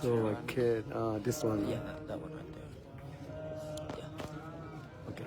So my kid, this one. Yeah, that one right there. Yeah. Okay.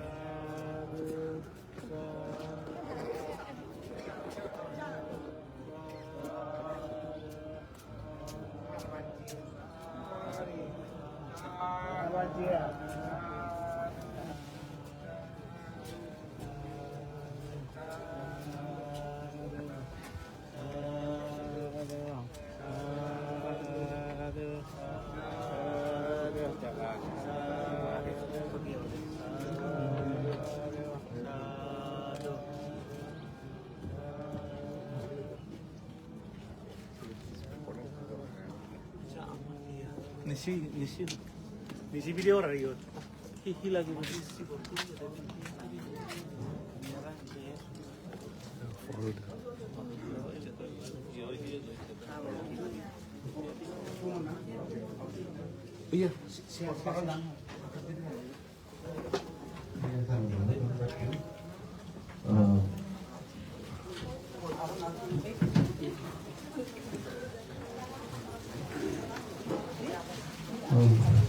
Nisi video ra yun. Hila ko Iya.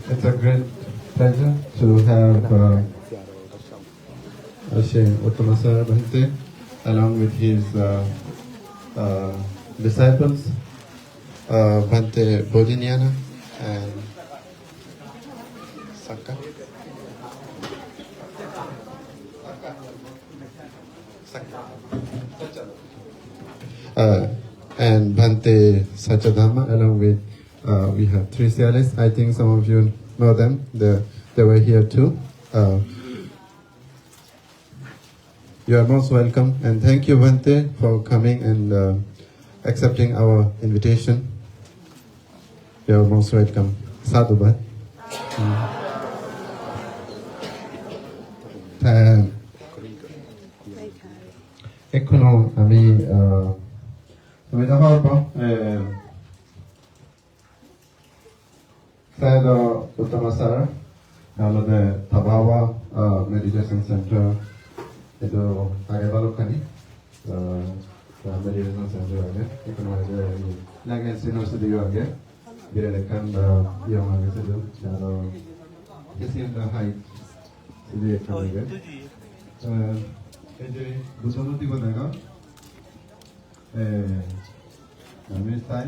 It's a great pleasure to have Uttamasa Bhante along with his disciples, Bhante Bodhinyana and Sakka. And Bhante Sachadhamma along with we have three Cialists. I think some of you know them. They were here too. You are most welcome, and thank you, Bhante, for coming and accepting our invitation. You are most welcome. Sadhu Bhat. এখনো আমি তুমি দেখা পাবো Saya Utama Sara, kalau ada Tabawa Meditation Center itu agak balok kan ni, Meditation Center agak, itu ada lagi university juga, bila dekat yang agak sedu, kalau kesian dah height, itu kan agak. Jadi bukan nanti kau dengar, kami stay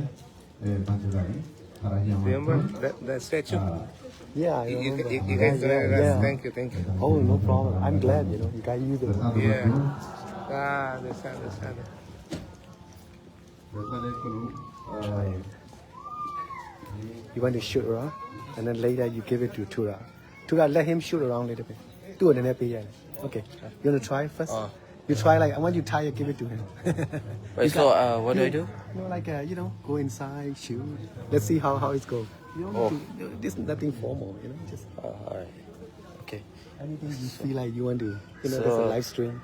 panjang lagi. Remember that statue? Yeah, I You remember. guys, Yeah. thank you. Oh, no problem. I'm glad, you guys use it. Yeah. The sun. You want to shoot around, and then later you give it to Tura. Tura, let him shoot around a little bit. Do it in that. Okay. You want to try first? You try like, I want you to tie it, give it to him. Wait, so what do I do? Like, go inside, shoot. Let's see how it goes. You don't need to, this is nothing formal, just Alright. Okay. anything you feel like you want to, there's a So- live stream.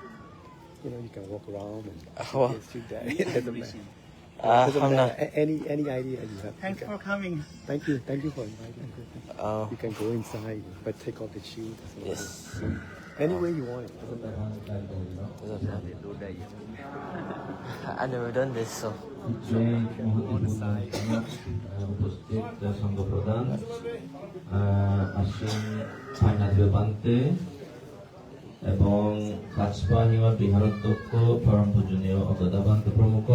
You can walk around and Well, shoot that. It doesn't matter. Doesn't I'm matter. not. Any idea you have. Thanks for coming. Thank you for inviting me. You can go inside, but take off the shoes. Yes. Any way you want it. Doesn't matter. I never done this, so. উপস্থিত সংঘ প্রধান আশ্বিন ফাইনালীয় পান্তে এবং কাজপাহিমা বিহার অধ্যক্ষ পরম পূজনীয় অগদাবান্ত প্রমুখ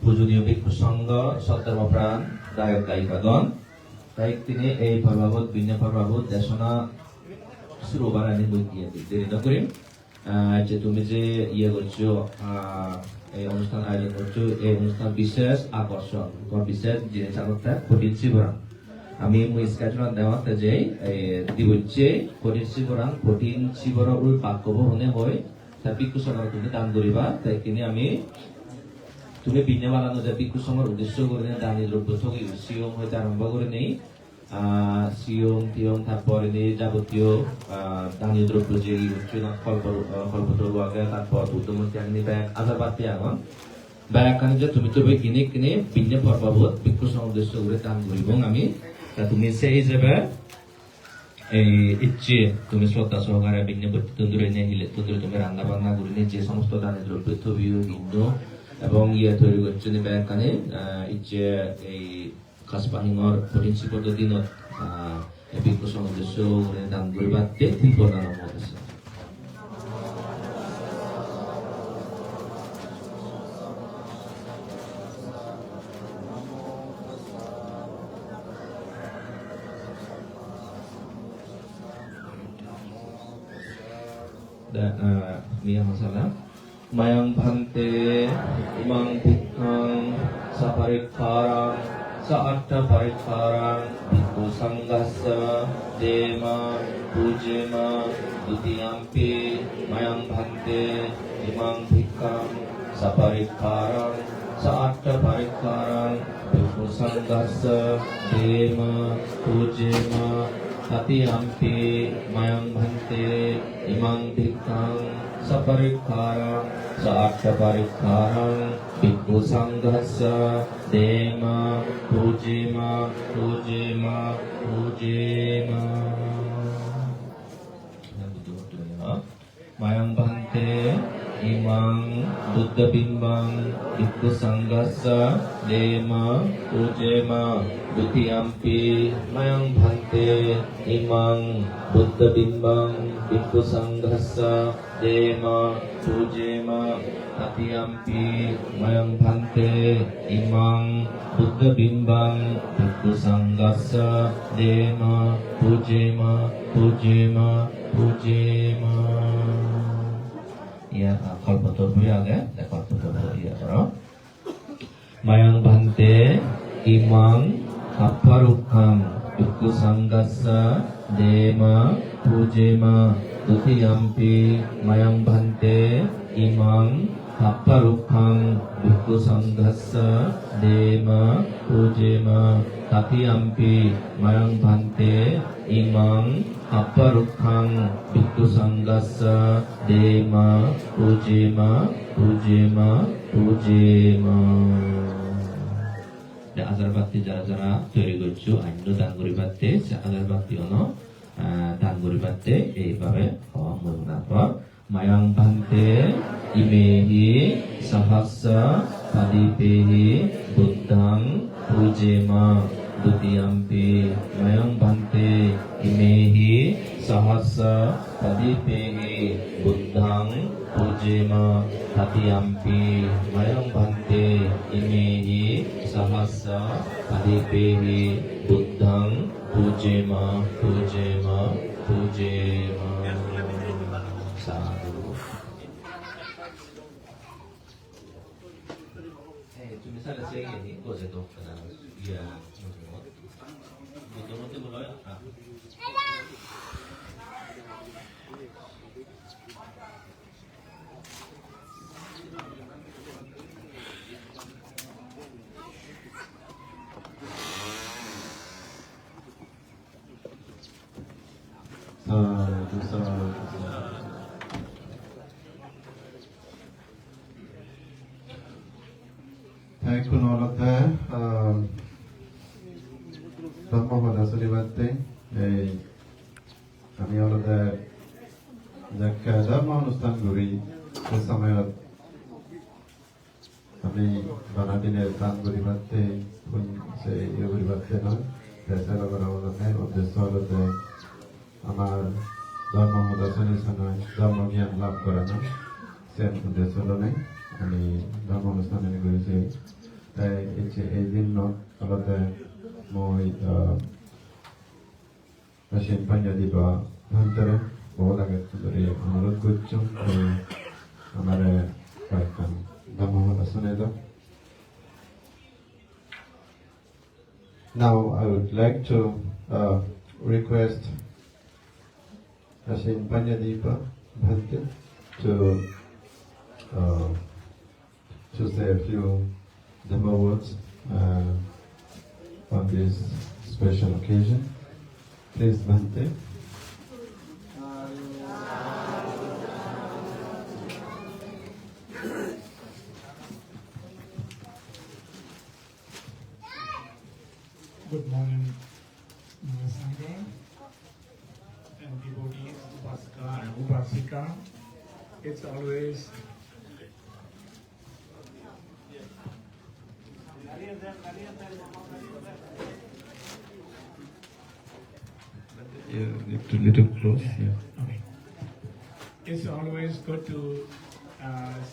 পূজনীয় ভিক্ষু সংঘ সত্তরপ্রাণ গায়ক গায়িকাগণ গায়ক তিনি এই পর্বাবত বিন্য পর্বাবত দেশনা শুরু বানানি বই দিয়ে দেরি নকরি যে তুমি যে ইয়ে করছো এই অনুষ্ঠান আয়োজন করছো এই অনুষ্ঠান বিশেষ আকর্ষণ বিশেষ জিনিস আগতে ঘটিছি বরাং আমি মুই স্কেচুলার দেওয়াতে যে দিবচ্ছে ঘটিছি বরাং কঠিন শিবর উল বাক্যব হনে হয় তা ভিক্ষু সংঘ তুমি দান করিবা তাই কিনে আমি তুমি বিন্য বানানো যে ভিক্ষু সংঘের উদ্দেশ্য করে দানি দ্রব্য থেকে সিয়ম হইতে আরম্ভ করে নেই সিয়ম টিয়ম তারপরে যাবতীয় দানীয় দ্রব্য যে কল্পদ্রব্য আগে তারপর বুদ্ধমূর্তি আগে ব্যাগ আধার বাদ দিয়ে আগুন ব্যাগ আনি যে তুমি তো কিনে ভিন্ন পর্বাবত ভিক্ষু উদ্দেশ্য করে দান করিব আমি তুমি সেই হিসেবে এই ইচ্ছে তুমি শ্রদ্ধা সহকারে বিঘ্নপতি তন্দুরে নিয়ে গেলে তন্দুরে তুমি রান্না বান্না করে নিয়ে যে সমস্ত দানের দ্রব্য থবিও কিন্তু এবং ইয়ে তৈরি করছে ব্যাংকানে ইচ্ছে এই খাসপাহিঙর পটিনসি পদ্ধতিনত বিজ্ঞ সমাজস্য দান করে বাদতে তিন প্রধান আছে Mia masalah mayang bhante imang bhikkang saparikharang saatta parikharang bhikkhu sanghassa dema pujema dutiyampi mayang bhante imang bhikkang saparikharang saatta parikharang bhikkhu sanghassa dema pujema Tatiyampi mayang bhante imang bhikkang saparikharang saatta parikharang bhikkhu sanghassa dema pujema pujema pujema mayang bhante imang buddha bimbang bhikkhu sanghassa dema pujema dutiyampi mayang bhante imang buddha bimbang bhikkhu sanghassa dema pujema tatiyampi mayang bhante imang buddha bimbang bhikkhu sanghassa dema pujema pujema pujema ya kalpator buyaga kalpator ya bro mayang bhante imang apparukkam bhikkhu sanghassa dema pujema dutiyampi mayang bhante imang apparukkam bhikkhu sanghassa dema pujema tatiyampi mayang bhante imang apparukkam bhikkhu sanghassa dema pujema pujema pujema আজারবাতি যারা যারা তৈরি করছো অন্য দান করিবাতে সে আজারবাতি on দান করিবাতে এইভাবে হওয়া মহিমার পর মায়াং ভান্তে ইমেহি সাহাসা পাদিপেহি বুদ্ধাং পূজেমা দ্বিতীয়াম্পি মায়াং ভান্তে ইমেহি সাহাসা পাদিপেহি বুদ্ধাং pujema tatiyampi mayang bhante imehi sahasa padipehi buddhang pujema pujema pujema sadhu tu misalnya saya ini kok saya tahu kenal ya betul-betul mulai Thankful all of that. Brahma Sulivatte. আমি আমাদের ধর্ম অনুষ্ঠান করি সে সময়ত আমি বানা দিনের দান করিবাতে সে ইয়ে করিবাতে নয় দেশের উদ্দেশ্য হল আমার ধর্ম মদাসনী নয় ধর্ম জ্ঞান লাভ করা না সে উদ্দেশ্য হল নাই আমি ধর্ম অনুষ্ঠান করেছি তাই এই দিন হলতে মই Mesin panjadi ba hantere bahut aage dari अनुरोध করছো हमारे कार्यक्रम धर्म सुने दो. Now I would like to request Mesin Panyadipa Bhante to say a few Dhamma words on this special occasion. Please, Bhante. Good morning, Sangha. Tipitaka. It's always little close. Yeah. okay. It's always good to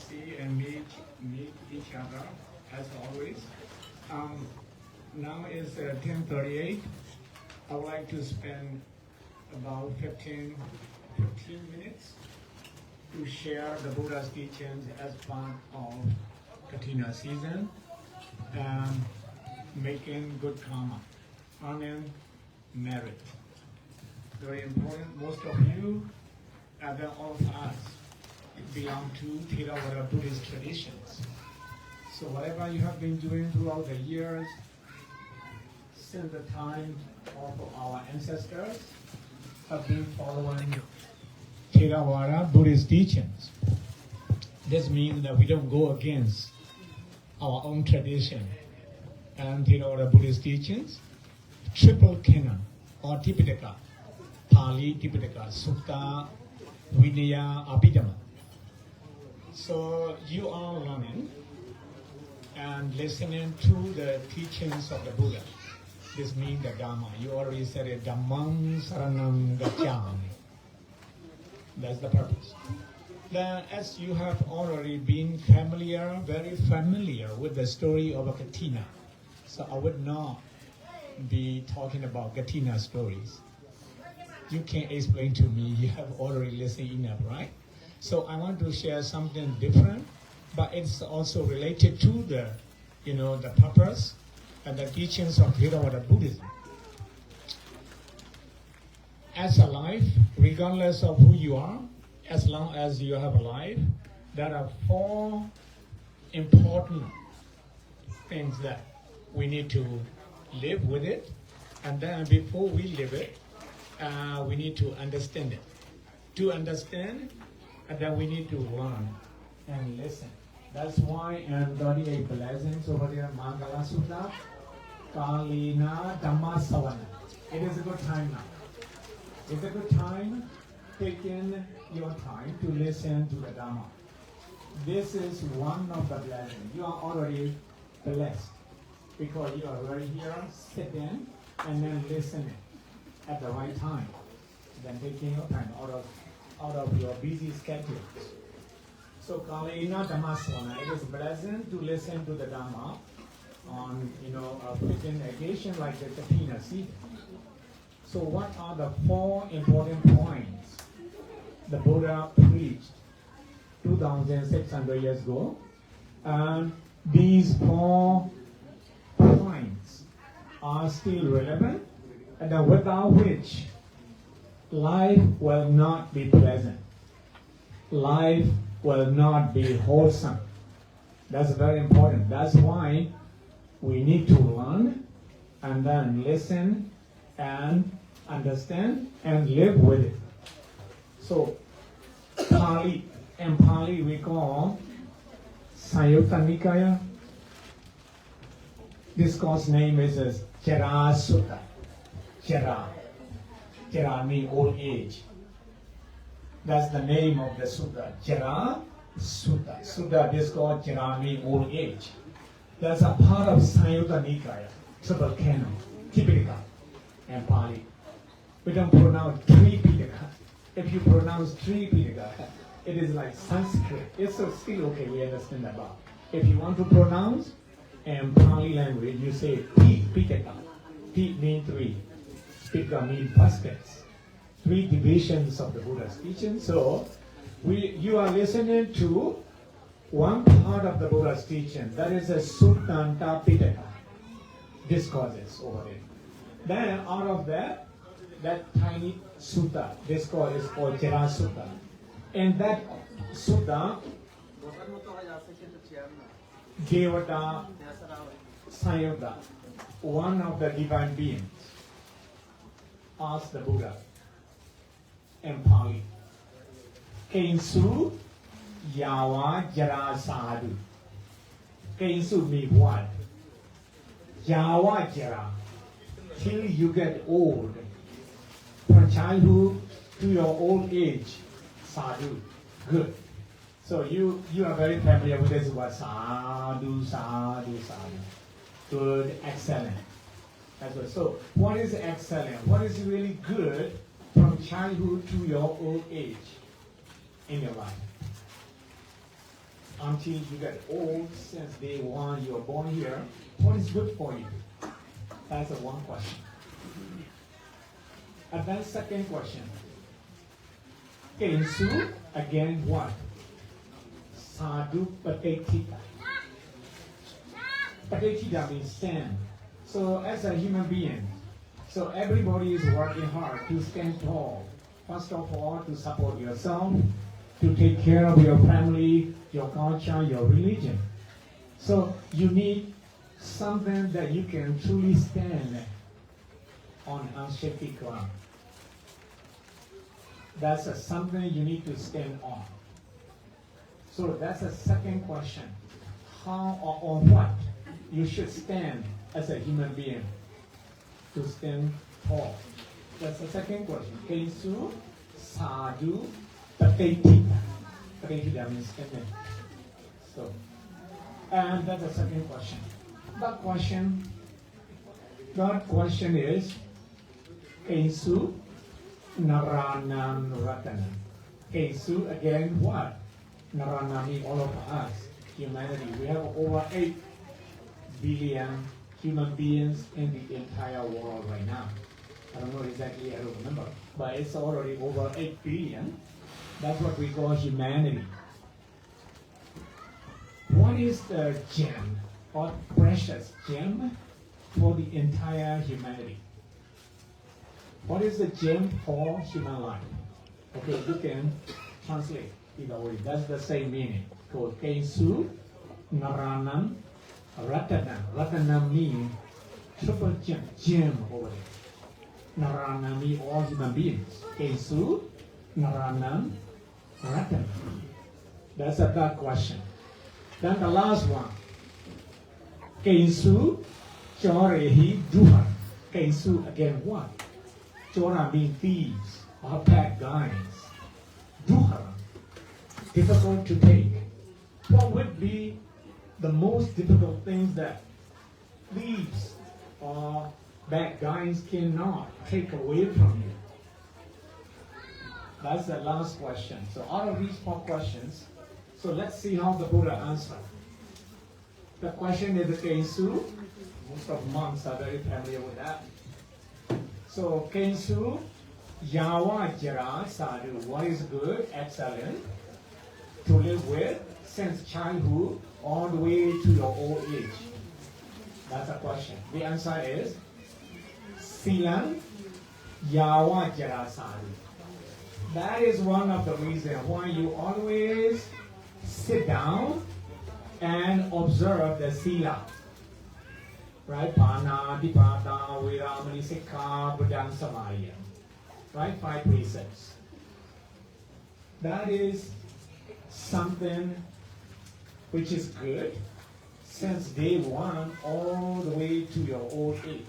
see and meet each other as always. Now is 10:38. I would like to spend about 15 minutes to share the Buddha's teachings as part of Katina season and making good karma, earning merit. Very important. Most of you, and then all of us, belong to Theravada Buddhist traditions. So whatever you have been doing throughout the years, since the time of our ancestors, have been following Theravada Buddhist teachings. This means that we don't go against our own tradition and Theravada Buddhist teachings. Triple canon or Tipitaka, Pali Tipitaka, Sutta, Vinaya, Abhidhamma. So you are learning and listening to the teachings of the Buddha. This means the Dhamma. You already said it, Dhammam Saranam Gacchami. That's the purpose. Then as you have already been very familiar with the story of a Katina, so I would not be talking about Katina stories. You can explain to me, you have already listened enough, right? So I want to share something different, but it's also related to the, the purpose and the teachings of Theravada Buddhism. As a life, regardless of who you are, as long as you have a life, there are 4 important things that we need to live with it, and then before we live it, we need to understand it. To understand, and then we need to learn and listen. That's why in 38 blessings over there, Mangala Sutta, Kalina Dhamma Savana. It is a good time now. It's a good time taking your time to listen to the Dhamma. This is one of the blessings. You are already blessed because you are right here, sitting, and then listening at the right time. Then taking your time out of your busy schedules. So Kalina Dhamma Savana, it is pleasant to listen to the Dhamma on a fitting occasion like the Katina season. So what are the 4 important points the Buddha preached 2,600 years ago? And these 4 points are still relevant, and without which life will not be pleasant. Life will not be wholesome. That's very important. That's why we need to learn and then listen and understand and live with it. So Pali, in Pali we call Sayutta Nikaya. This course name is Jara Sutta. Jara means old age. That's the name of the sutta. Jara Sutta. Sutta is called Jara means old age. That's a part of Sayutta Nikaya, triple canon, Tipitaka, and Pali. We don't pronounce Tripitaka. If you pronounce Tripitaka, it is like Sanskrit. It's still okay, we understand about. If you want to pronounce in Pali language, you say Pitaka. Pi means 3. Pika means baskets. 3 divisions of the Buddha's teaching. So you are listening to one part of the Buddha's teaching. That is a Suttanta Pitaka. Discourses over there. Then out of that tiny sutta, discourse is called Jara Sutta. In that sutta, Devata Sayuddha, one of the divine beings, asked the Buddha in Pali, Kainsu Yawa Jara Sadhu. Kainsu means what? Yawa Jara. Till you get old, from childhood to your old age, Sadhu. Good. So you are very familiar with this word sadhu, sadhu, sadhu. Good, excellent. That's what. So what is excellent? What is really good from childhood to your old age in your life? Until you get old, since day one you are born here, what is good for you? That's the one question. And then second question. Kensu, again what? Sadhu patetita. Patetita means stand. So as a human being, so everybody is working hard to stand tall. First of all, to support yourself, to take care of your family, your culture, your religion. So you need something that you can truly stand on unshaky ground. That's something you need to stand on. So that's a second question. How or on what you should stand as a human being to stand tall? That's the second question. Kensu, sadhu, patetita. Patetita means standing. So, and that's the second question. Third question is Kensu, Naranam Ratana. Kensu, again, what? Naranami, all of us, humanity. We have over 8 billion human beings in the entire world right now. I don't know exactly, I don't remember, but it's already over 8 billion. That's what we call humanity. What is the gem or precious gem for the entire humanity? What is the gem for human life? Okay, you can translate either way. That's the same meaning. Called Kensu, Naranam, Ratana. Ratana means triple gem, gem over there. Narana means all human beings. Kensu, Naranam, Ratana. That's a third question. Then the last one. Kensu, Chorehi, Duha. Kensu, again what? Chora means thieves or bad guys. Duha, difficult to take. What would be the most difficult things that thieves or bad guys cannot take away from you? That's the last question. So out of these 4 questions, so let's see how the Buddha answered. The question is the Kensu. Most of monks are very familiar with that. So Kensu, Yawa Jara Sadhu, what is good, excellent, to live with since childhood all the way to your old age? That's a question. The answer is Silan Yawa Jara Sadhu. That is one of the reasons why you always sit down and observe the Sila. Right? Pana, Dipata, Viramani, Sikha, Buddha, Samadhi. Right? 5 precepts. That is something which is good since day one all the way to your old age.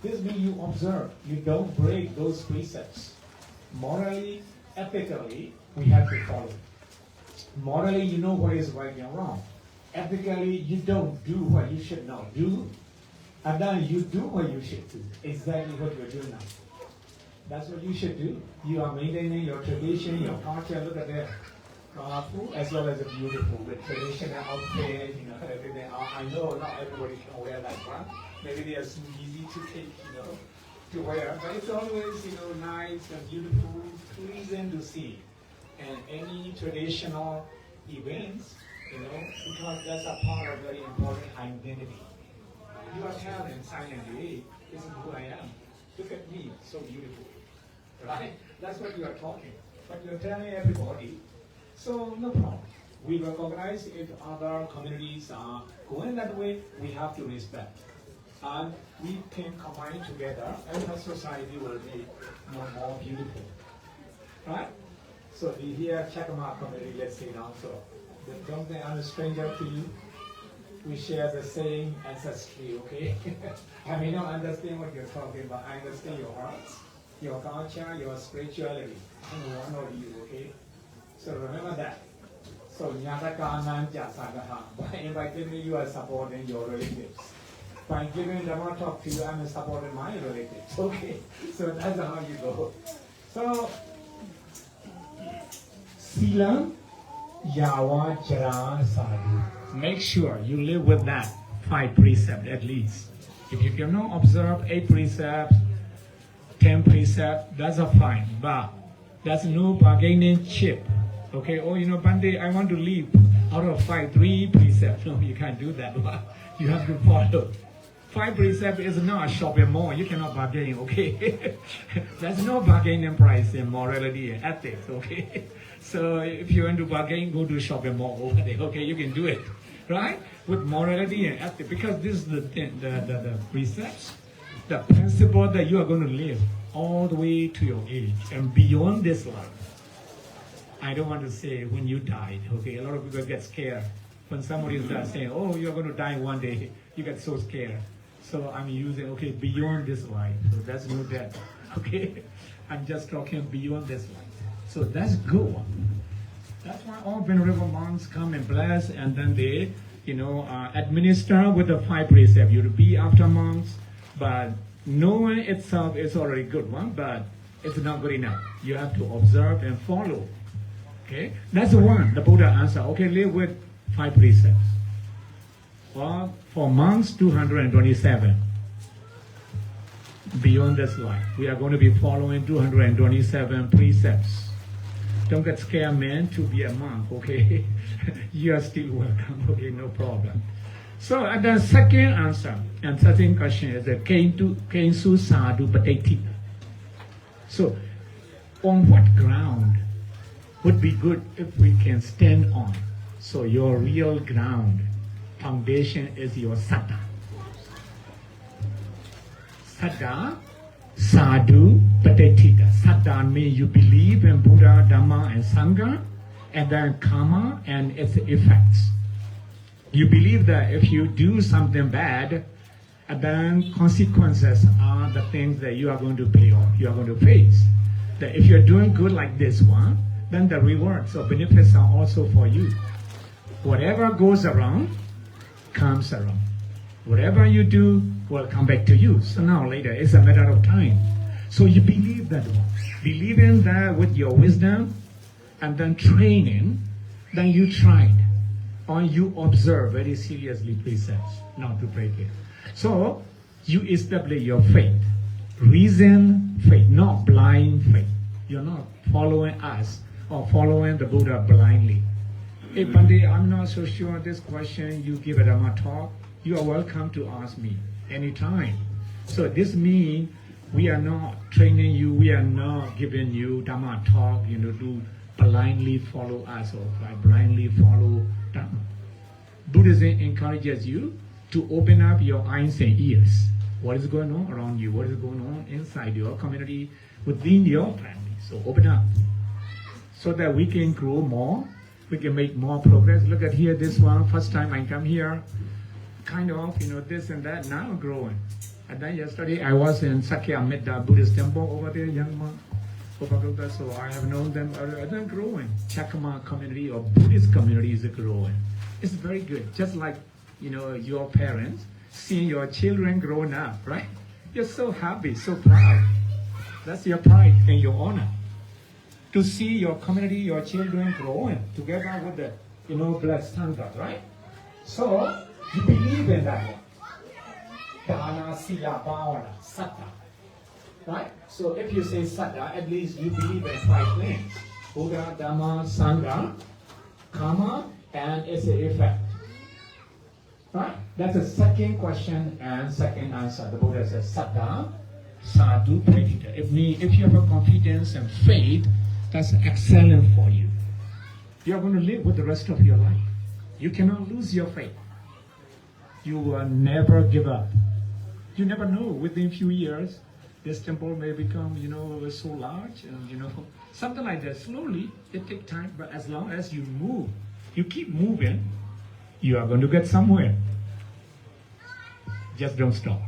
This means you observe, you don't break those precepts. Morally, ethically, we have to follow. Morally, you know what is right and wrong. Ethically, you don't do what you should not do. And then you do what you should do. Exactly what you're doing now. That's what you should do. You are maintaining your tradition, your culture. Look at that. Colorful as well as beautiful with traditional outfit, everything. I know not everybody can wear like that. Maybe they are so easy to take, to wear. But it's always, nice and beautiful, pleasing to see. And any traditional events, because that's a part of very important identity. You are telling silently, this is who I am. Look at me, so beautiful. Right? That's what you are talking. But you're telling everybody, so no problem. We recognize if other communities are going that way, we have to respect. And we can combine together and the society will be more beautiful. Right? So the here Chekma community, let's say now, so don't think I'm a stranger to you. We share the same ancestry, okay? I may not understand what you're talking about. I understand your hearts, your culture, your spirituality. I'm one of you, okay? So remember that. So Nyataka Nanja Sagaha. By inviting me, you are supporting your relatives. By giving Dhamma talk to you, I'm supporting my relatives. Okay. So that's how you go. So Sila Yawa Jara Sadhu. Make sure you live with that 5 precepts at least. If you cannot observe 8 precepts, 10 precepts, that's a fine. But that's no bargaining chip. Okay, oh, you know, Bande, I want to leave out of 5, 3 precepts. No, you can't do that. You have to follow. 5 precepts is not a shopping mall. You cannot bargain, okay? There's no bargaining price in morality and ethics, okay? So if you want to bargain, go to shopping mall over there, okay? You can do it, right? With morality and ethics, because this is the precepts, the principle that you are going to live all the way to your age and beyond this life. I don't want to say when you died, okay? A lot of people get scared when somebody is saying, oh, you're going to die one day. You get so scared. So I'm using, okay, beyond this life. So that's no death, okay? I'm just talking beyond this life. So that's good one. That's why all venerable monks come and bless, and then they, you know, administer with the 5 precepts. You to be after monks, but knowing itself is already good one, but it's not good enough. You have to observe and follow. Okay, that's the one. The Buddha answered. Okay, live with 5 precepts. Well, for monks, 227. Beyond this life, we are going to be following 227 precepts. Don't get scared, man, to be a monk. Okay, you are still welcome. Okay, no problem. So, and the second answer and second question is the Kensu Sadhu Pateti. So, on what ground would be good if we can stand on? So your real ground, foundation is your saddha. Saddha, sadhu, patetita. Saddha means you believe in Buddha, Dhamma, and Sangha, and then karma and its effects. You believe that if you do something bad, and then consequences are the things that you are going to pay off, you are going to face. That if you're doing good like this one, then the rewards or benefits are also for you. Whatever goes around, comes around. Whatever you do will come back to you. Sooner or later, it's a matter of time. So you believe that one. Believe in that with your wisdom, and then training, then you tried. Or you observe very seriously precepts, not to break it. So you establish your faith. Reason faith, not blind faith. You're not following us or following the Buddha blindly. Hey Pandit, I'm not so sure this question, you give a Dhamma talk, you are welcome to ask me anytime. So this means we are not training you, we are not giving you Dhamma talk, you know, to blindly follow us or blindly follow Dhamma. Buddhism encourages you to open up your eyes and ears. What is going on around you? What is going on inside your community, within your family? So open up, so that we can grow more, we can make more progress. Look at here, this one, first time I come here, kind of, you know, this and that, now growing. And then yesterday I was in Sakya Medda Buddhist temple over there, young monk, so I have known them, they're growing. Chekma community or Buddhist community is growing. It's very good, just like, you know, your parents, seeing your children growing up, right? You're so happy, so proud. That's your pride and your honor. To see your community, your children growing together with the, you know, blessed Sangha, right? So, you believe in that one. Dana, Sila, Bhavana, Sattva. Right? So, if you say Sattva, at least you believe in 5 things. Buddha, Dhamma, Sangha, karma, and its effect. Right? That's the second question and second answer. The Buddha says, Saddha, sadhu, pratita. If you have a confidence and faith, that's excellent for you. You're going to live with the rest of your life. You cannot lose your faith. You will never give up. You never know, within a few years, this temple may become, you know, so large, and, you know, something like that. Slowly, it takes time, but as long as you move, you keep moving, you are going to get somewhere. Just don't stop.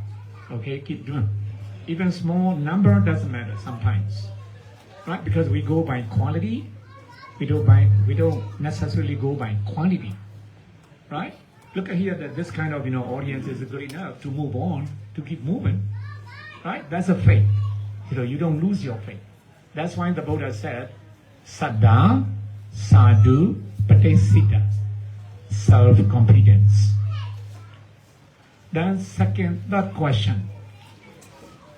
Okay, keep doing. Even small number doesn't matter sometimes. Right? Because we go by quality, We don't necessarily go by quantity, right? Look at here that this kind of audience is good enough to move on, to keep moving, right? That's a faith. You don't lose your faith. That's why the Buddha said, Saddha, Sadhu, Patesita, self-confidence. Then third question.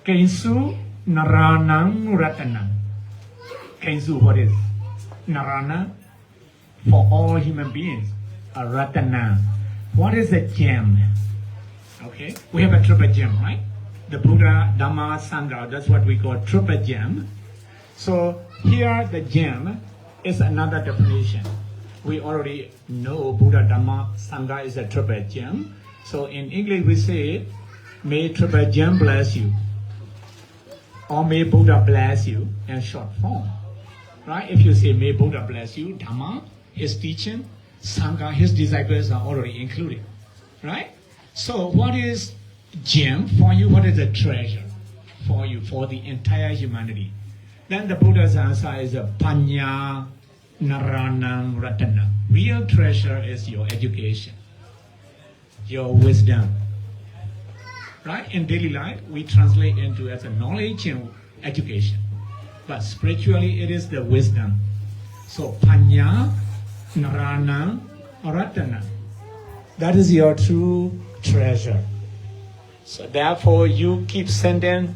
Kensu Naranang Ratana. Kensu, what is? Narana, for all human beings. A Ratana. What is a gem? Okay, we have a triple gem, right? The Buddha, Dhamma, Sangha, that's what we call triple gem. So here the gem is another definition. We already know Buddha, Dhamma, Sangha is a triple gem. So in English we say, may triple gem bless you. Or may Buddha bless you in short form. Right? If you say may Buddha bless you, Dhamma, his teaching, Sangha, his disciples are already included. Right? So what is gem for you? What is a treasure for you, for the entire humanity? Then the Buddha's answer is a Panya Naranang Ratana. Real treasure is your education, your wisdom. Right? In daily life, we translate into as a knowledge and education. But spiritually, it is the wisdom. So, Panya, Narana, Ratana. That is your true treasure. So, therefore, you keep sending,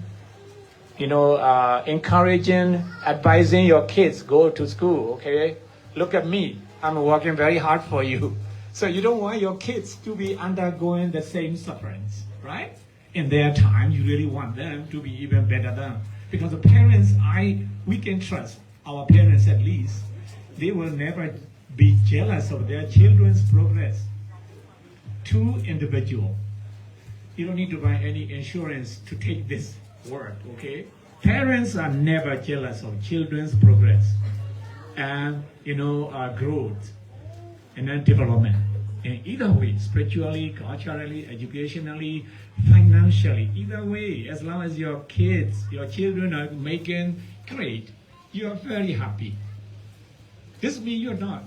encouraging, advising your kids, go to school, okay? Look at me. I'm working very hard for you. So, you don't want your kids to be undergoing the same sufferings, right? In their time, you really want them to be even better than. Because the parents, we can trust our parents at least. They will never be jealous of their children's progress. Two individual. You don't need to buy any insurance to take this word, okay? Parents are never jealous of children's progress and, growth and then development. In either way, spiritually, culturally, educationally, financially, either way, as long as your children are making great, you are very happy. This means you're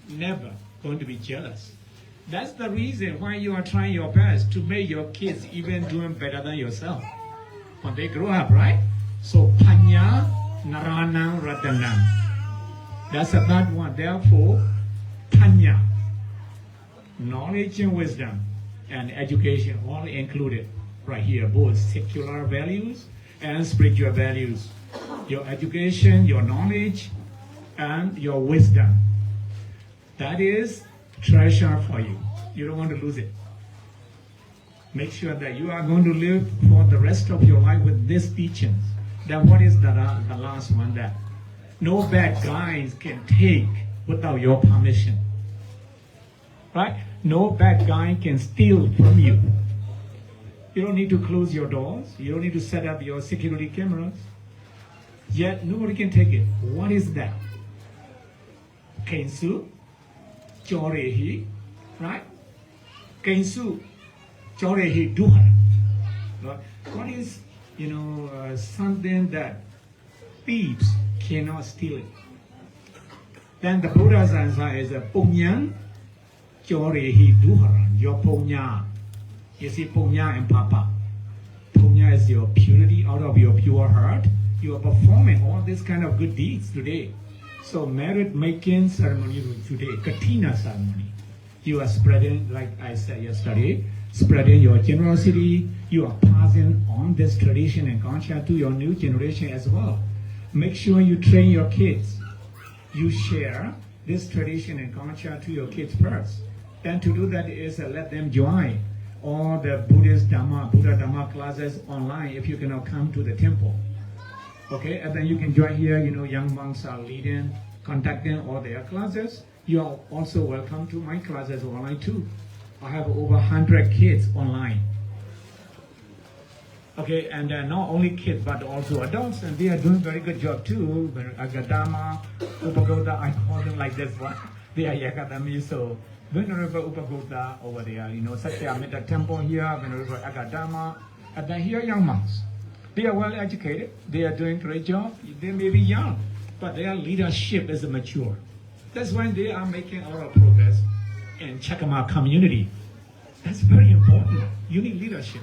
never going to be jealous. That's the reason why you are trying your best to make your kids even doing better than yourself when they grow up, right? So, Panya Narana Ratana. That's a bad one. Therefore, Panya. Knowledge and wisdom and education all included right here, both secular values and spiritual values. Your education, your knowledge, and your wisdom. That is treasure for you. You don't want to lose it. Make sure that you are going to live for the rest of your life with these teachings. Then what is the last one? That no bad guys can take without your permission. Right? No bad guy can steal from you. You don't need to close your doors. You don't need to set up your security cameras. Yet nobody can take it. What is that? Kensu, Chorehi, right? Kensu, Chorehi Duhara. What is, something that thieves cannot steal it? Then the Buddha's answer is a Punyan, Chorehi Duharan, your Punya. You see Punya and Papa. Punya is your purity out of your pure heart. You are performing all these kind of good deeds today. So merit making ceremony today, Katina ceremony. You are spreading, like I said yesterday, spreading your generosity. You are passing on this tradition and culture to your new generation as well. Make sure you train your kids. You share this tradition and culture to your kids first. Then to do that is let them join all the Buddha Dhamma classes online if you cannot come to the temple. Okay, and then you can join here, young monks are leading, conducting all their classes. You are also welcome to my classes online too. I have over 100 kids online. Okay, and not only kids, but also adults, and they are doing very good job too. Agadama, Upagoda, I call them like this one. They are Yakadami, so Venerable Upagoda over there, Satyamita temple here, Venerable Agadama, and then here young monks. They are well educated, they are doing great job, they may be young, but their leadership is mature. That's why they are making a lot of progress in Chekma community. That's very important. You need leadership.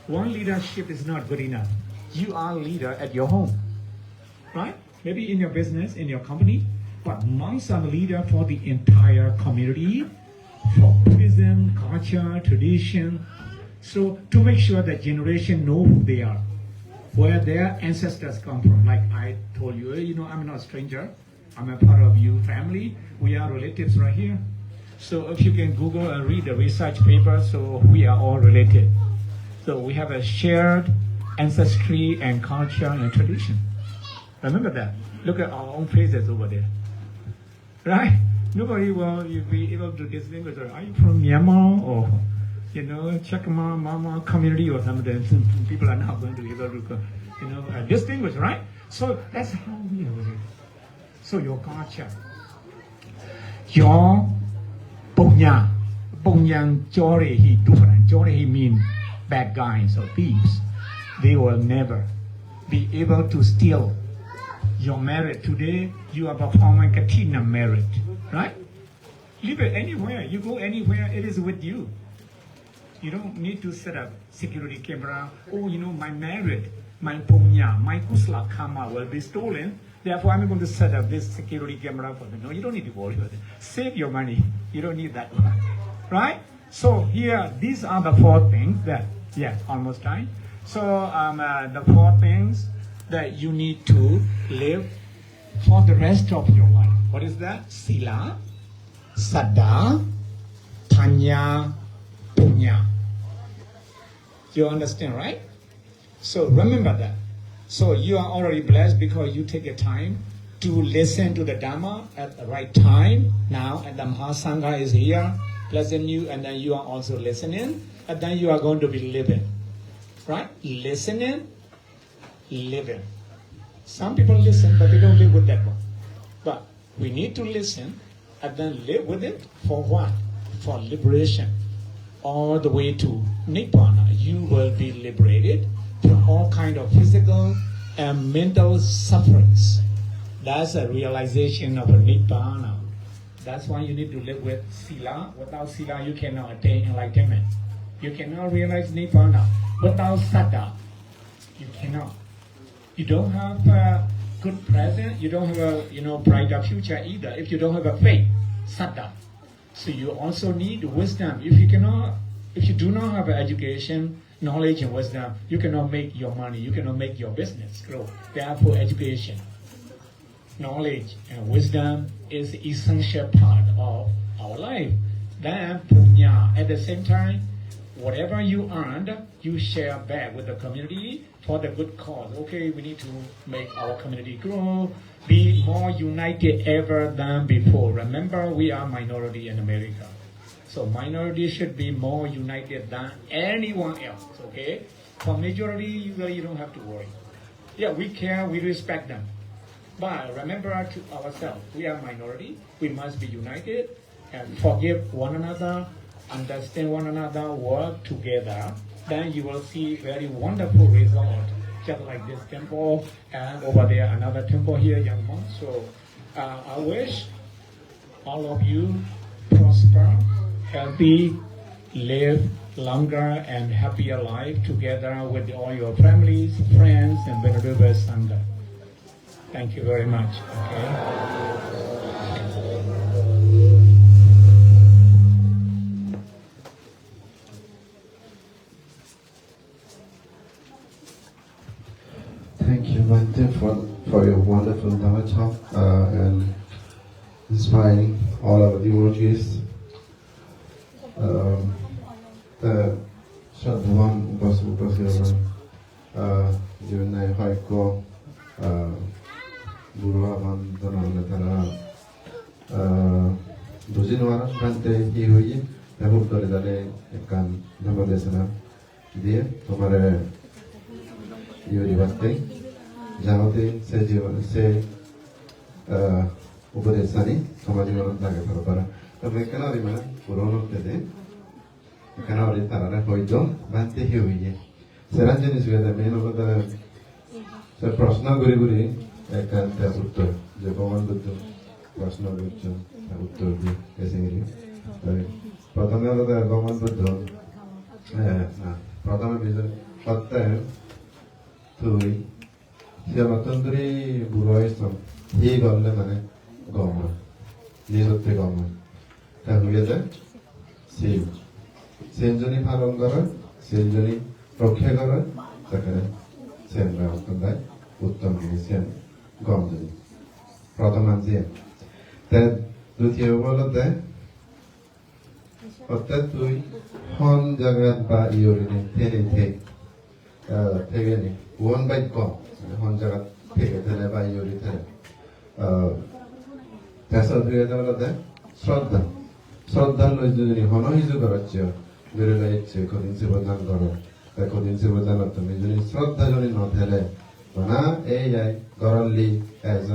One leadership is not good enough. You are a leader at your home, right? Maybe in your business, in your company, but monks are the leader for the entire community, for Buddhism, culture, tradition. So to make sure that generation know who they are, where their ancestors come from. Like I told you, I'm not a stranger. I'm a part of your family. We are relatives right here. So if you can Google and read the research paper, so we are all related. So we have a shared ancestry and culture and tradition. Remember that. Look at our own faces over there. Right? Nobody will be able to distinguish, are you from Myanmar or, Chekma, Mama community or something? People are not going to be able to, distinguish, right? So that's how we are. So your culture, your Punya Jorehi Duran, Jorehi mean bad guys or thieves. They will never be able to steal your merit. Today, you are performing Katina merit, right? Leave it anywhere. You go anywhere, it is with you. You don't need to set up security camera. Oh, my merit, my punya, my kusla karma will be stolen. Therefore, I'm going to set up this security camera for them. No, you don't need to worry about it. Save your money. You don't need that one, right? So here, these are the 4 things that, almost time. So the 4 things that you need to live for the rest of your life. What is that? Sila, Saddha, Tanya, Punya. You understand, right? So remember that. So you are already blessed because you take a time to listen to the Dhamma at the right time. Now, and the Mahasangha is here, blessing you, and then you are also listening, and then you are going to be living. Right? Listening, living. Some people listen, but they don't live with that one. But we need to listen and then live with it for what? For liberation. All the way to Nibbana. You will be liberated from all kind of physical and mental sufferings. That's a realization of a Nibbana. That's why you need to live with Sila. Without Sila, you cannot attain enlightenment. You cannot realize Nibbana. Without Saddha, you cannot. You don't have a good present, you don't have a brighter future either if you don't have a faith, Saddha. So you also need wisdom. If you do not have an education, knowledge and wisdom, you cannot make your money, you cannot make your business grow. Therefore, education, knowledge and wisdom is the essential part of our life. Then punya, at the same time, whatever you earned, you share back with the community for the good cause. Okay, we need to make our community grow, be more united ever than before. Remember, we are minority in America. So minority should be more united than anyone else, okay? For majority, you really don't have to worry. Yeah, we care, we respect them. But remember to ourselves, we are minority, we must be united and forgive one another, understand one another, work together, then you will see very wonderful result. Just like this temple, and over there another temple here, young monk. So I wish all of you prosper, healthy, live longer and happier life together with all your families, friends, and Venerable Sangha. Thank you very much. Okay. Thank you, Bhante, for your wonderful Dhamma talk and inspiring all our devotees. The Shadwan Basupasiran, Yunai Haiko, Guru Vandana, Dujinwara, Bhante, Hihui, Nahu Doridale, Kan Namadesana, Dear, Tomare Yuri Jamati, Se Ubadesani, Somajima Nagapara. The Vekanarima, Purono Tede, Canary Tarana Hoido, Bante Hui. Seranjan is where the main of the Prasna Guriguri, একান্তে উত্তর যে গমন বুদ্ধ প্রশ্ন করছেন উত্তর দিয়ে এসে গেলি প্রথমে হলো গমন বুদ্ধ না প্রথমে বিষয় সত্যায় তুই সে নতুন করে বুড়ো হয়েছিলাম হি গলে মানে গমন নিজত্বে গমন তা হয়ে যায় সেই সেজনী পালন করে সেজনী রক্ষা করে সেখানে সেনরা উত্তম দেয় উত্তম সেন গম যদি প্রথম আনছি তে দ্বিতীয় বলতে অর্থাৎ তুই হন জায়গাত বা ইয়রিনে থেনে থেকে নি ওয়ান বাই কম হন জায়গাত থেকে থেলে বা ইয়রি থেলে পেশা দিয়ে বলতে শ্রদ্ধা শ্রদ্ধা লই যদি হন হিজু করাচ্ছে বেরে লাইছে কদিন সে প্রদান করো কদিন সে প্রদান তুমি যদি শ্রদ্ধা যদি ন থেলে না এই যাই গরলি এজ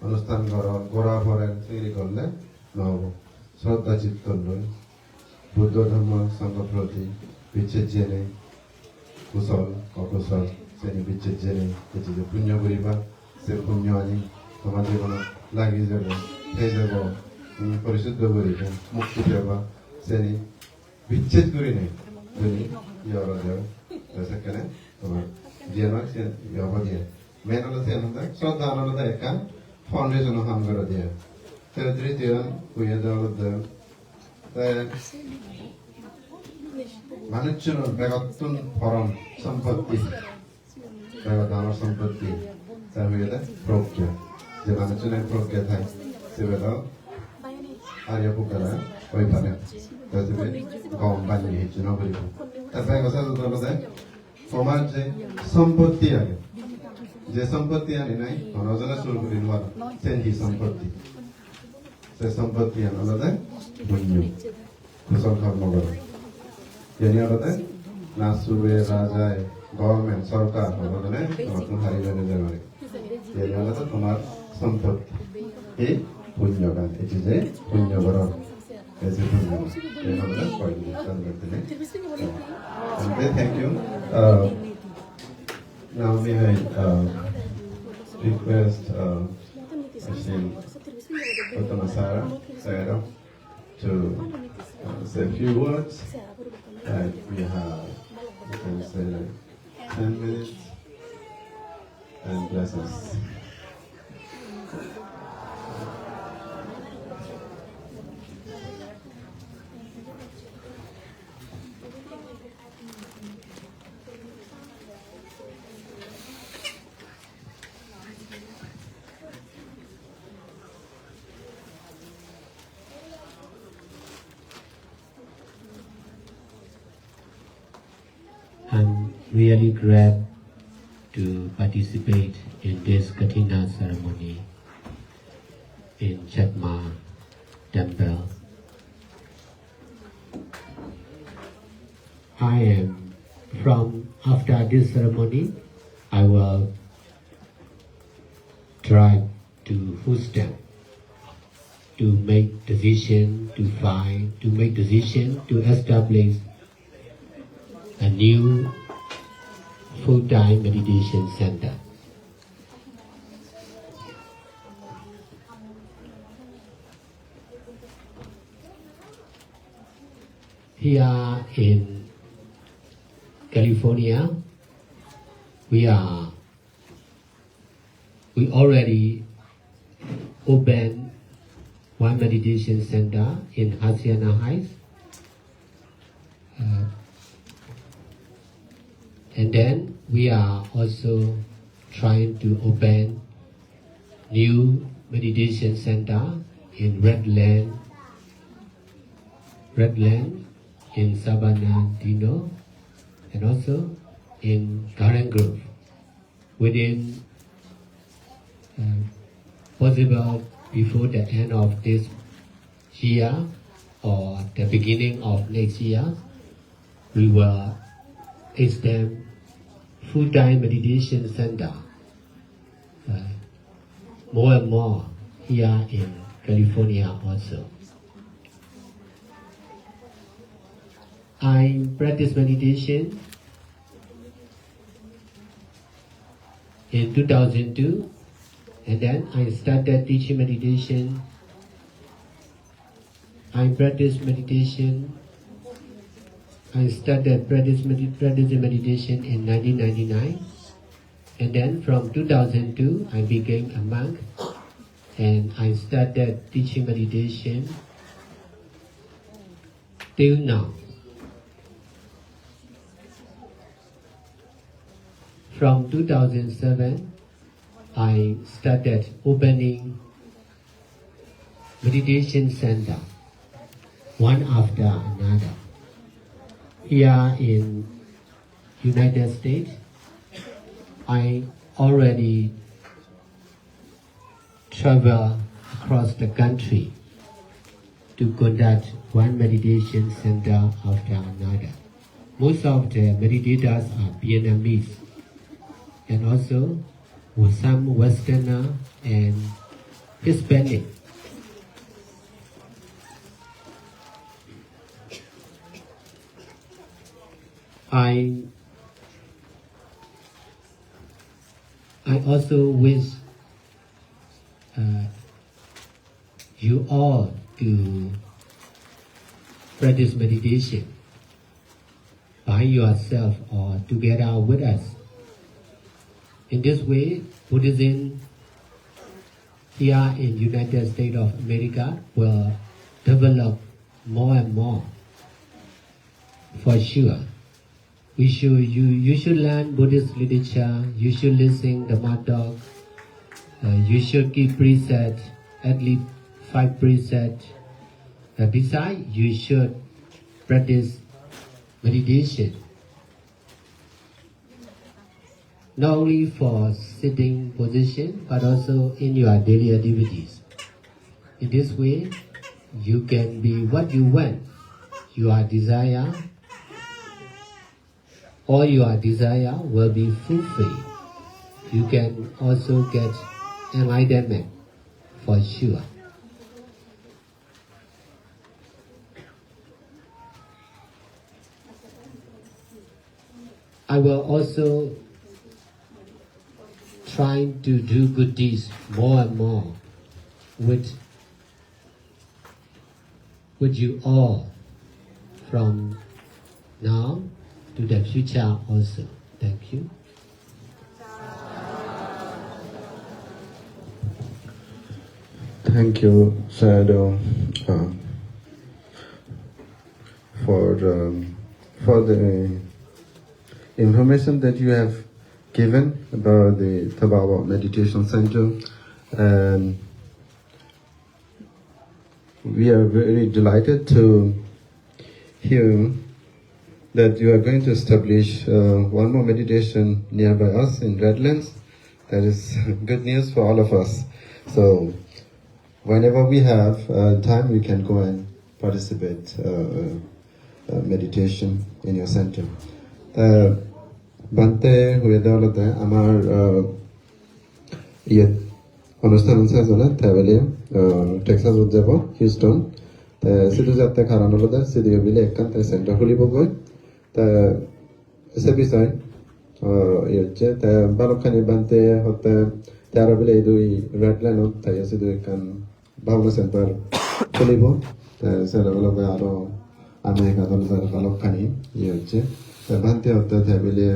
অনুষ্ঠান করন গোড়া ভরেন সেগুলি করলে নহব শ্রদ্ধা চিত্ত লই বুদ্ধ ধর্ম সংঘ প্রতি বিচ্ছেদ জেনে কুশল অকুশল শ্রেণী বিচ্ছেদ জেনে কিছু যে পুণ্য করিবা সে পুণ্য আনি তোমার জীবন লাগি যাব সেই যাব পরিশুদ্ধ করিবে মুক্তি দেবা শ্রেণী বিচ্ছেদ করি নেই যদি ইয়রা দেব সেখানে তোমার জীবন সে ইয়বা দিয়ে মেন হলো সে আনন্দ শ্রদ্ধা আনন্দ একা ফাউন্ডেশন হাম করে দিয়ে তৃতীয় কুইয়ে দেওয়া মানুষজন বেগতুন পরম সম্পত্তি বেগত আমার সম্পত্তি তার হয়ে যায় প্রজ্ঞা যে মানুষজনের প্রজ্ঞা থাকে সে বেদ আর্য পুকারা ওই পারে গম বানিয়ে হেঁচে নবরিব তারপরে কথা বলতে তোমার যে সম্পত্তি আগে যে সম্পত্তি আনি নাই অনজনে শুরু করি নোয়ার সেই সম্পত্তি সে সম্পত্তি আনলে পুণ্য কুশল কর্ম করে যেনি হতে না সুরে রাজায় গভর্নমেন্ট সরকার হলে নতুন হারি বেড়ে যাবে যেনি হলে তোমার সম্পত্তি এই পুণ্য গান এটি যে পুণ্য করণ এসে পুণ্য এই হলে কয়নি thank you now may I request Dr. Sarah to say a few words. We have, you can say, 10 minutes and bless us. I'm really glad to participate in this Katina ceremony in Chekma temple. I am after this ceremony, I will try to footstep to make decision, to make decision to establish a new full-time meditation center. Here in California, we already opened one meditation center in Hacienda Heights. And then we are also trying to open new meditation center in Redland in Sabana-Dino and also in Garden Grove within possible before the end of this year or the beginning of next year. We will extend full-time meditation center more and more here in California also. I practice meditation in 2002 And then I started teaching meditation. I practiced meditation. I started practicing meditation in 1999. And then from 2002, I became a monk. And I started teaching meditation till now. From 2007, I started opening meditation center, one after another. Here in United States, I already travel across the country to conduct one meditation center after another. Most of the meditators are Vietnamese, and also with some Westerner and Hispanic. I also wish you all to practice meditation by yourself or together with us. In this way, Buddhism here in United States of America will develop more and more, for sure. You should learn Buddhist literature, you should listen the mad dog, you should keep precepts, at least 5 precepts. Besides, you should practice meditation, not only for sitting position, but also in your daily activities. In this way, you can be what you want, your desire. All your desire will be fulfilled. You can also get enlightenment, for sure. I will also try to do good deeds more and more with you all from now to the future also. Thank you. Thank you, Sayadaw, for the information that you have given about the Tabawa Meditation Center. And we are very delighted to hear that you are going to establish one more meditation nearby us in Redlands. That is good news for all of us. So whenever we have time, we can go and participate meditation in your center. Bante Huyadawlate Amar Yet অনুষ্ঠান শেষ হলে তাহলে Texas যাব Houston Sidhu যাতে খারান হলে সিধু বিলে একখান তাই সেন্টার খুলিব গৈ তা সে বিষয় হচ্ছে তা বালকখানি বানতে হতে তারা বিলে এই দুই রেড লাইনত তাই সিধু একখান ভাবনা সেন্টার খুলিব সেগুলোকে আরো আমি এখানে বালকখানি হচ্ছে তা বানতে হতে তাই বিলে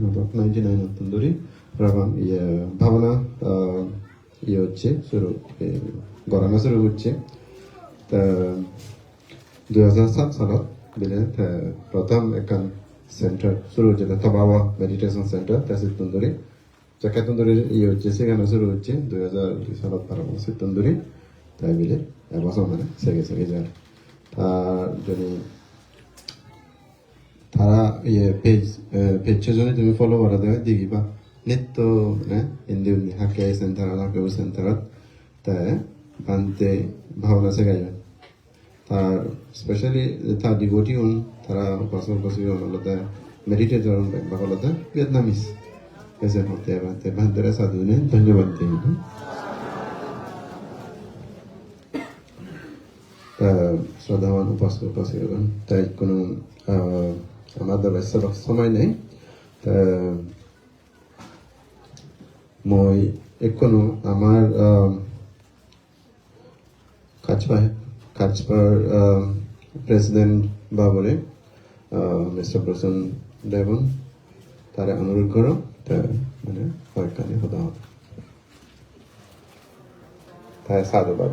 99 তন্দুরি Rabam ভাবনা হচ্ছে শুরু গড়ানো শুরু হচ্ছে তা 2007 সালত বিলে প্রথম একখান সেন্টার শুরু হচ্ছে তবাওয়া মেডিটেশন সেন্টার তাসির তন্দুরি চাকা তন্দুরি হচ্ছে সেখানে শুরু হচ্ছে 2002 সালত পারামসির তন্দুরি তাই বিলে এবছর মানে সেগে সেগে যায় আর যদি তারা পেজ জন্য তুমি ফলো করা দেবে দিগিবা Netto Indian Hakai Center, Alako Center, the Bante Bhavana Segaya. Especially the devotee on Tara Paso Pasio, the meditator on Babalata, Vietnamese. As a hotel, the Bandera Sadune, Tanjavati. Sadawan Paso Pasio, Taikun, another vessel of Somai name. মই এখনো আমার কাজপার president বাবরে mister প্রসন্ন দেবন তারা অনুরোধ করো তা মানে কয়েকখানি হতে হবে তাই সাধুবাদ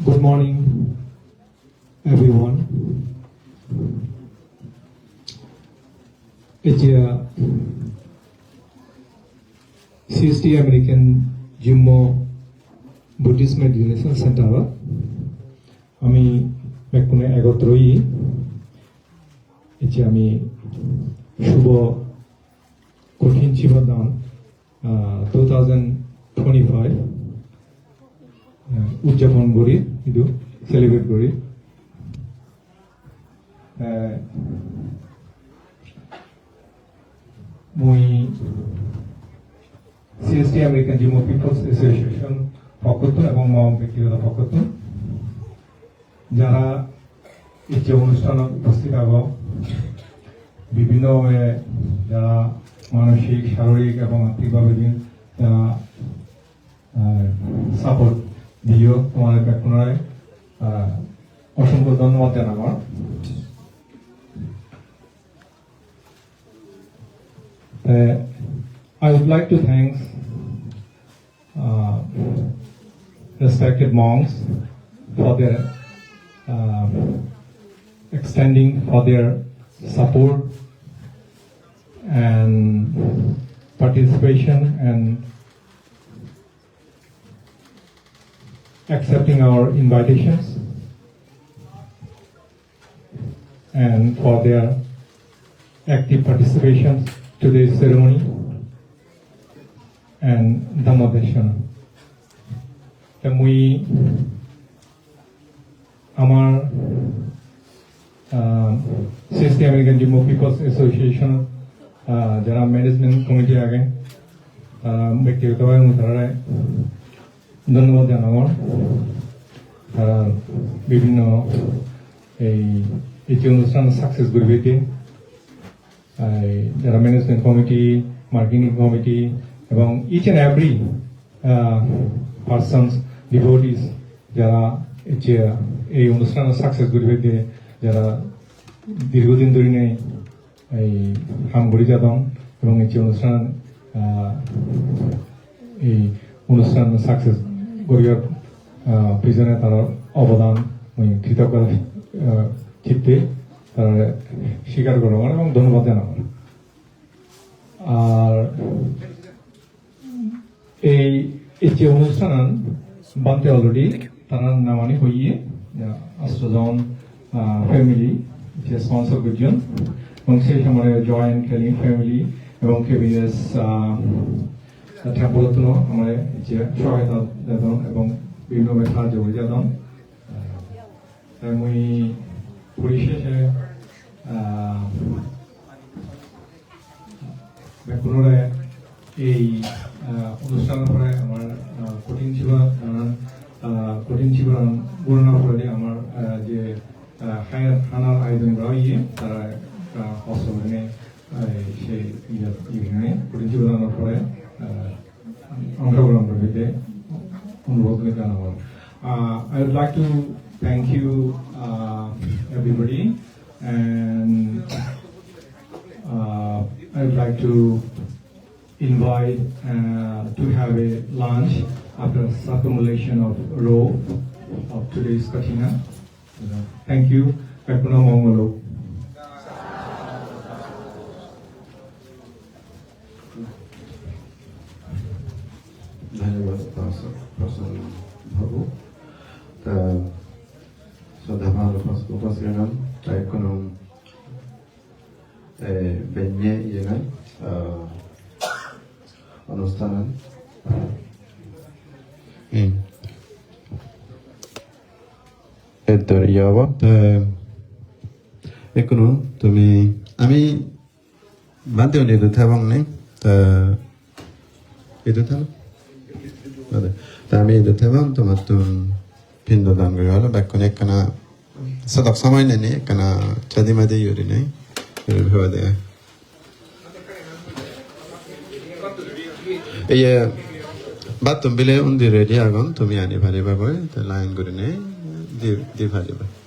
Good morning, everyone. It's a CST American Jimmo Buddhist Meditation Center. আমি মেকুনে এগোত্রই এটি আমি শুভ কঠিন জীবদান 2025 উদযাপন করি ইদু সেলিব্রেট করি মই CST American Jimmo People's Association পক্ষত এবং মম ব্যক্তিগত পক্ষত যারা এই যে অনুষ্ঠান উপস্থিত হব বিভিন্ন যারা মানসিক শারীরিক এবং আর্থিকভাবে যারা সাপোর্ট দিও তোমাদের পুনরায় অসংখ্য ধন্যবাদ জানাবো I would like to thank respected monks for their extending for their support and participation and accepting our invitations and for their active participation to this ceremony and Dhammadeshana. And we, our CST American Jimmo People's Association, যারা management committee আগে ব্যক্তিগতভাবে তারা ধন্যবাদ জানাবো তারা বিভিন্ন এই যে অনুষ্ঠান সাকসেস করবে যারা ম্যানেজমেন্ট কমিটি মার্কেটিং কমিটি এবং each and every persons devotees যারা এই অনুষ্ঠান সাকসেস করবে যারা দীর্ঘদিন ধরে নেই এই হামগড়ি যাদন এবং এই যে অনুষ্ঠান এই অনুষ্ঠান সাকসেস করিবার পিছনে তার অবদান কৃতজ্ঞতা চিত্তে তারা স্বীকার করো এবং ধন্যবাদ জানাবো আর এই যে অনুষ্ঠান বানতে অলরেডি তারা নামানি হইয়ে আশ্রজন ফ্যামিলি যে স্পন্সর করছেন এবং সেই সময় জয়েন্ট ক্যালিং ফ্যামিলি এবং কেবিএস ঠাকুরত্ন আমার যে সহায়তা দাদন এবং বিভিন্ন সাহায্য করে দাদন মই পরিশেষে পুনরায় এই অনুষ্ঠানের পরে আমার কঠিন জীবন গণনা করে আমার যে হানার আয়োজনরা ইয়ে তারা অস্ত্রে সেই ইভেন্টে কঠিন জীবনের পরে অংশগ্রহণ করতে অনুরোধ জানাবো I would like to thank you everybody and I would like to invite to have a lunch after circumambulation of row of today's Katina. Thank you. Kakuna Mongolo. ধন্যবাদ প্রসন্ন বাবু শ্রদ্ধাভার উপস্থিত তাই কোনো বেঞ্জে ইয়ে অনুষ্ঠান এর ইয়াবা এখনো তুমি আমি বান্ধে এদু থাকবাং নেই এদু থাক 다음에 대만 토마토 빈도 담그려 백코네카나 서덕 사마이네니 까나 자디마데 요리네 요리 배워야 ये बात तुम बिले उन्दी रेडी आगम तुम यानी भारी बाबू तो लाइन गुरी ने दी भारी बाबू